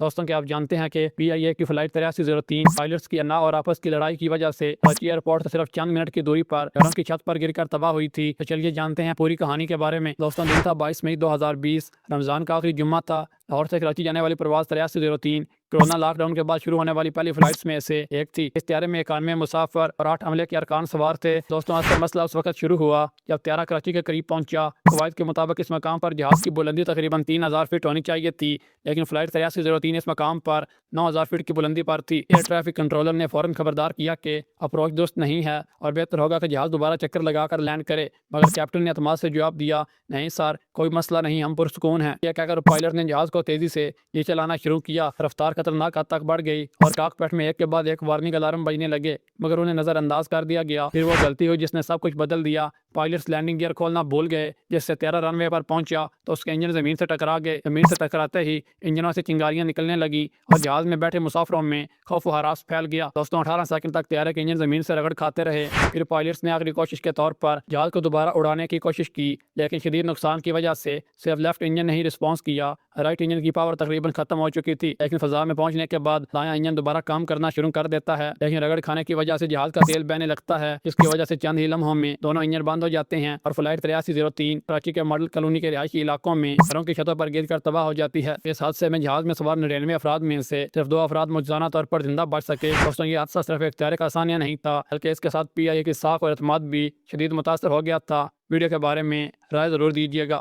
دوستوں کیا آپ جانتے ہیں کہ PIA کی فلائٹ 8303 پائلٹس کی انا اور آپس کی لڑائی کی وجہ سے کراچی ایئرپورٹ سے صرف چند منٹ کی دوری پر گھروں کی چھت پر گر کر تباہ ہوئی تھی۔ تو چلیے جانتے ہیں پوری کہانی کے بارے میں۔ دوستوں دن تھا 22 مئی 2020، رمضان کا آخری جمعہ تھا۔ لاہور سے کراچی جانے والی پرواز 8303 کورونا لاک ڈاؤن کے بعد شروع ہونے والی پہلی فلائٹس میں سے ایک تھی۔ اس طیارے میں 91 مسافر اور 8 عملے کے ارکان سوار تھے۔ دوستوں اصل مسئلہ اس وقت شروع ہوا جب طیارہ کراچی کے قریب پہنچا۔ قواعد کے مطابق اس مقام پر جہاز کی بلندی تقریباً 3000 فٹ ہونی چاہیے تھی، لیکن فلائٹ 8303 اس مقام پر 9000 فٹ کی بلندی پر تھی۔ ایئر ٹریفک کنٹرولر نے فوراً خبردار کیا کہ اپروچ درست نہیں ہے اور بہتر ہوگا کہ جہاز دوبارہ چکر لگا کر لینڈ کرے، مگر کیپٹن نے اعتماد سے جواب دیا، نہیں سر، کوئی مسئلہ نہیں، ہم پرسکون ہیں۔ یہ کہہ کر پائلٹ نے جہاز کو تیزی سے نیچے چلانا شروع کیا۔ رفتار خطرناک حد تک بڑھ گئی اور کاکپٹ میں ایک کے بعد ایک وارننگ الارم بجنے لگے، مگر انہیں نظر انداز کر دیا گیا۔ پھر وہ غلطی ہوئی جس نے سب کچھ بدل دیا۔ پائلٹس لینڈنگ گیئر کھولنا بھول گئے، جس سے طیارہ رن وے پر پہنچا تو اس کے انجن زمین سے ٹکرا گئے۔ زمین سے ٹکراتے ہی انجنوں سے چنگاریاں نکلنے لگی اور جہاز میں بیٹھے مسافروں میں خوف و ہراس پھیل گیا۔ دوستوں 18 سیکنڈ تک طیارے کے انجن زمین سے رگڑ کھاتے رہے۔ پھر پائلٹس نے آخری کوشش کے طور پر جہاز کو دوبارہ اڑانے کی کوشش کی، لیکن شدید نقصان کی وجہ سے صرف لیفٹ انجن نے ہی رسپانس کیا۔ رائٹ انجن کی پاور تقریباً ختم ہو چکی تھی، لیکن فضا میں پہنچنے کے بعد دایاں انجن دوبارہ کام کرنا شروع کر دیتا ہے، لیکن رگڑ کھانے کی وجہ سے جہاز کا تیل بہنے لگتا ہے، جس کی وجہ سے چند ہی لمحوں میں دونوں انجن بند ہو جاتے ہیں اور فلائٹ 8303 کراچی کے ماڈل کالونی کے رہائشی علاقوں میں گھروں کی چھتوں پر گر کر تباہ ہو جاتی ہے۔ اس حادثے میں جہاز میں سوار 99 افراد میں سے صرف 2 افراد معجزانہ طور پر زندہ بچ سکے۔ دوستوں یہ حادثہ صرف ایک طیارے کا ثانیہ نہیں تھا، بلکہ اس کے ساتھ PIA کی ساکھ اور اعتماد بھی شدید متاثر ہو گیا تھا۔ ویڈیو کے بارے میں رائے ضرور دیجیے گا۔